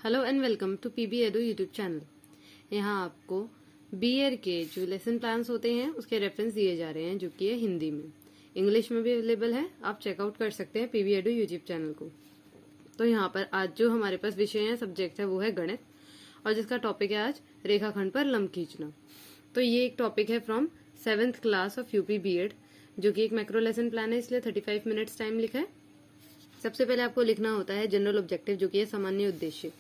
Hello and welcome to PB edu YouTube channel. यहाँ आपको BEd के जो लेसन प्लान्स होते हैं उसके रेफरेंस दिए जा रहे हैं, जो कि है हिंदी में। इंग्लिश में भी अवेलेबल है, आप चेकआउट कर सकते हैं पीबी एडू यूट्यूब चैनल को। तो यहाँ पर आज जो हमारे पास विषय है, सब्जेक्ट है, वो है गणित, और जिसका टॉपिक है आज रेखाखंड पर लंब खींचना। तो ये एक टॉपिक है from 7th class of UP B Ed, जो कि एक मैक्रो लेसन प्लान है, इसलिए 35 मिनट्स टाइम लिखा है। सबसे पहले आपको लिखना होता है जनरल ऑब्जेक्टिव, जो कि है सामान्य उद्देश्य।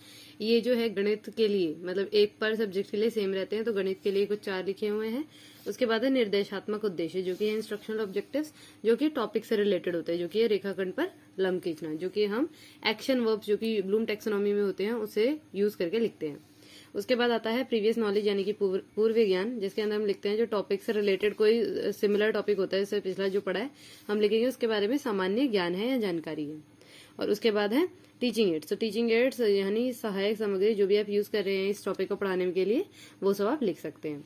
ये जो है गणित के लिए, मतलब एक पर सब्जेक्ट के लिए सेम रहते हैं, तो गणित के लिए कुछ 4 लिखे हुए हैं। उसके बाद है निर्देशात्मक उद्देश्य, जो कि है इंस्ट्रक्शनल ऑब्जेक्टिव्स, जो कि टॉपिक से रिलेटेड होते हैं, जो कि है रेखाखंड पर लंब खींचना, जो कि हम एक्शन वर्ब्स जो कि ब्लूम टैक्सोनॉमी में होते हैं उसे यूज करके लिखते हैं। उसके बाद आता है प्रीवियस नॉलेज, यानी कि पूर्व ज्ञान, जिसके अंदर हम लिखते हैं जो टॉपिक से रिलेटेड कोई सिमिलर टॉपिक होता है, जैसे पिछला जो पढ़ा है हम लिखेंगे उसके बारे में सामान्य ज्ञान है या जानकारी है। और उसके बाद है टीचिंग एड्स। तो टीचिंग एड्स यानी सहायक सामग्री, जो भी आप यूज कर रहे हैं इस टॉपिक को पढ़ाने के लिए, वो सब आप लिख सकते हैं।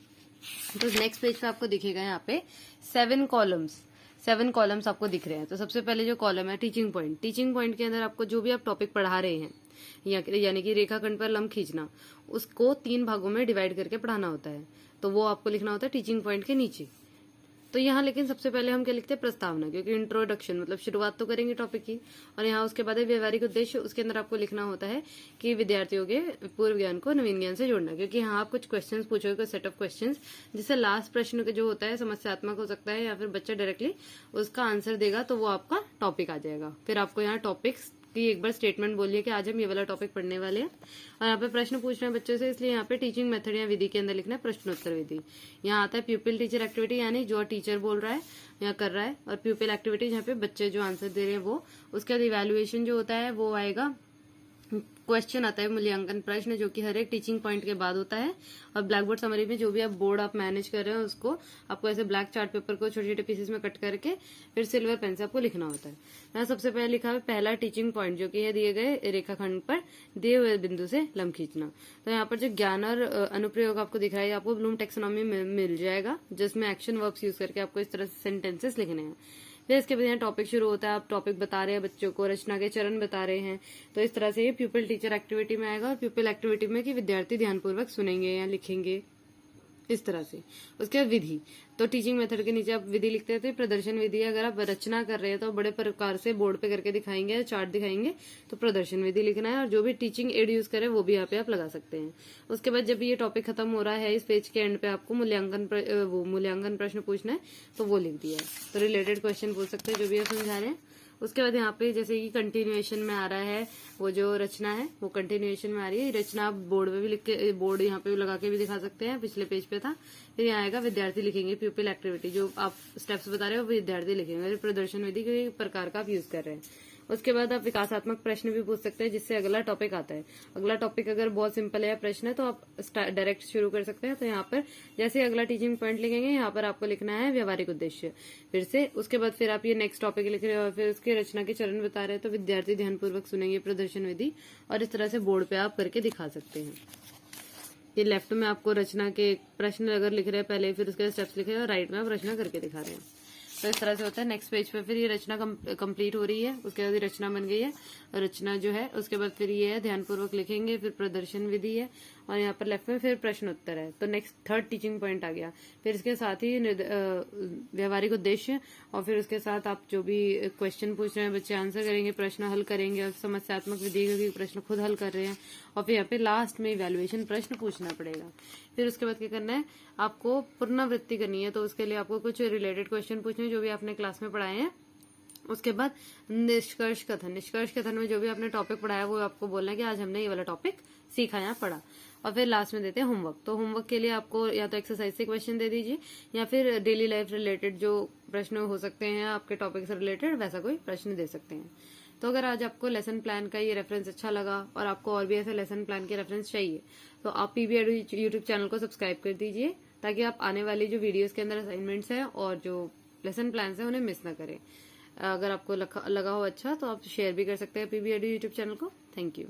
तो नेक्स्ट पेज पे आपको दिखेगा यहाँ पे 7 कॉलम्स आपको दिख रहे हैं। तो सबसे पहले जो कॉलम है टीचिंग पॉइंट। टीचिंग पॉइंट के अंदर आपको जो भी आप टॉपिक पढ़ा रहे हैं, यानी कि रेखाखंड पर लंब खींचना, उसको 3 भागों में डिवाइड करके पढ़ाना होता है। तो वो आपको लिखना होता है टीचिंग पॉइंट के नीचे। तो यहाँ लेकिन सबसे पहले हम क्या लिखते हैं, प्रस्तावना, क्योंकि इंट्रोडक्शन मतलब शुरुआत तो करेंगे टॉपिक की। और यहाँ उसके बाद है व्यवहारिक उद्देश्य। उसके अंदर आपको लिखना होता है कि विद्यार्थियों के पूर्व ज्ञान को नवीन ज्ञान से जोड़ना, क्योंकि यहाँ आप कुछ क्वेश्चंस पूछोगे, कुछ सेट ऑफ क्वेश्चंस, जिससे लास्ट प्रश्न जो होता है समस्यात्मक हो सकता है, या फिर बच्चा डायरेक्टली उसका आंसर देगा, तो वो आपका टॉपिक आ जाएगा। फिर आपको यहाँ टॉपिक्स की एक बार स्टेटमेंट बोलिए कि आज हम ये वाला टॉपिक पढ़ने वाले हैं। और यहाँ पे प्रश्न पूछ रहे हैं बच्चों से, इसलिए यहाँ पे टीचिंग मेथड या विधि के अंदर लिखना है प्रश्नोत्तर विधि। यहाँ आता है प्यूपिल टीचर एक्टिविटी, यानी जो टीचर बोल रहा है या कर रहा है, और प्यूपिल एक्टिविटी यहाँ पे बच्चे जो आंसर दे रहे हैं वो। उसके बाद इवेल्युएशन जो होता है वो आएगा, क्वेश्चन आता है मूल्यांकन प्रश्न, जो कि हर एक टीचिंग पॉइंट के बाद होता है। और ब्लैक बोर्ड समरी में जो भी आप बोर्ड आप मैनेज कर रहे हैं उसको आपको ऐसे ब्लैक चार्ट पेपर को छोटे छोटे पीसेस में कट करके फिर सिल्वर पेन से आपको लिखना होता है। यहाँ सबसे पहले लिखा है पहला टीचिंग पॉइंट, जो कि है दिए गए रेखाखंड पर दिए हुए बिंदु से लंब खींचना। तो यहाँ पर जो ज्ञान और अनुप्रयोग आपको दिख रहा है, आपको ब्लूम टैक्सोनॉमी में मिल जाएगा, जिसमें एक्शन वर्ब्स यूज करके आपको इस तरह से सेंटेंसेस लिखने हैं। फिर इसके बाद यहाँ टॉपिक शुरू होता है, आप टॉपिक बता रहे हैं बच्चों को, रचना के चरण बता रहे हैं। तो इस तरह से ये प्यूपिल टीचर एक्टिविटी में आएगा। और प्यूपिल एक्टिविटी में कि विद्यार्थी ध्यानपूर्वक सुनेंगे या लिखेंगे, इस तरह से। उसके बाद विधि, तो टीचिंग मेथड के नीचे आप विधि लिखते हैं। तो प्रदर्शन विधि, अगर आप रचना कर रहे हैं तो बड़े प्रकार से बोर्ड पे करके दिखाएंगे या चार्ट दिखाएंगे, तो प्रदर्शन विधि लिखना है। और जो भी टीचिंग एड यूज करे वो भी यहाँ पे आप लगा सकते हैं। उसके बाद जब ये टॉपिक खत्म हो रहा है, इस पेज के एंड पे आपको मूल्यांकन प्रश्न पूछना है, तो वो लिख दिया है। तो रिलेटेड क्वेश्चन पूछ सकते हैं जो भी आप समझा रहे हैं। उसके बाद यहाँ पे जैसे कि कंटिन्यूएशन में आ रहा है, वो जो रचना है वो कंटिन्यूएशन में आ रही है। रचना आप बोर्ड पे भी लिख के, बोर्ड यहाँ पे लगा के भी दिखा सकते हैं, पिछले पेज पे था। फिर यहाँ आएगा विद्यार्थी लिखेंगे, प्यूपिल एक्टिविटी, जो आप स्टेप्स बता रहे हो वो विद्यार्थी लिखेंगे। प्रदर्शन विधि के प्रकार का आप यूज कर रहे हैं। उसके बाद आप विकासात्मक प्रश्न भी पूछ सकते हैं, जिससे अगला टॉपिक आता है। अगला टॉपिक अगर बहुत सिंपल है प्रश्न है, तो आप डायरेक्ट शुरू कर सकते हैं। तो यहाँ पर जैसे अगला टीचिंग पॉइंट लिखेंगे, यहाँ पर आपको लिखना है व्यवहारिक उद्देश्य। फिर से उसके बाद फिर आप ये नेक्स्ट टॉपिक लिख रहे हो और फिर उसकी रचना के चरण बता रहे हैं, तो विद्यार्थी ध्यानपूर्वक सुनेंगे, प्रदर्शन विधि। और इस तरह से बोर्ड पे आप करके दिखा सकते हैं। ये लेफ्ट में आपको रचना के प्रश्न अगर लिख रहे हैं पहले, फिर उसके स्टेप्स लिखे हैं, और राइट में आप रचना करके दिखा रहे हैं। तो इस तरह से होता है। नेक्स्ट पेज पे फिर ये रचना कंप्लीट हो रही है, उसके बाद ये रचना बन गई है, रचना जो है। उसके बाद फिर ये है ध्यानपूर्वक लिखेंगे, फिर प्रदर्शन विधि है, और यहाँ पर लेफ्ट में फिर प्रश्न उत्तर है। तो नेक्स्ट 3rd टीचिंग पॉइंट आ गया। फिर इसके साथ ही व्यवहारिक उद्देश्य, और फिर उसके साथ आप जो भी क्वेश्चन पूछ रहे हैं बच्चे आंसर करेंगे, प्रश्न हल करेंगे, और समस्यात्मक विधि क्योंकि प्रश्न खुद हल कर रहे हैं। और फिर यहाँ पे लास्ट में इवैल्यूएशन प्रश्न पूछना पड़ेगा। फिर उसके बाद क्या करना है, आपको पुनरावृत्ति करनी है। तो उसके लिए आपको कुछ रिलेटेड क्वेश्चन पूछने जो भी आपने क्लास में पढ़ाए हैं। उसके बाद निष्कर्ष कथन में जो भी आपने टॉपिक पढ़ाया वो आपको बोलना है कि आज हमने ये वाला टॉपिक सीखा या पढ़ा। और फिर लास्ट में देते हैं होमवर्क। तो होमवर्क के लिए आपको या तो एक्सरसाइज से क्वेश्चन दे दीजिए, या फिर डेली लाइफ रिलेटेड जो प्रश्न हो सकते हैं आपके टॉपिक से रिलेटेड, वैसा कोई प्रश्न दे सकते हैं। तो अगर आज आपको लेसन प्लान का ये रेफरेंस अच्छा लगा और आपको और भी ऐसे लेसन प्लान के रेफरेंस चाहिए, तो आप पीबी एडू यूट्यूब चैनल को सब्सक्राइब कर दीजिए, ताकि आप आने वाली जो वीडियोस के अंदर असाइनमेंट्स हैं और जो लेसन प्लान है उन्हें मिस ना करें। अगर आपको लगा हो अच्छा, तो आप शेयर भी कर सकते हैं पीबी एडू यूट्यूब चैनल को। Thank you.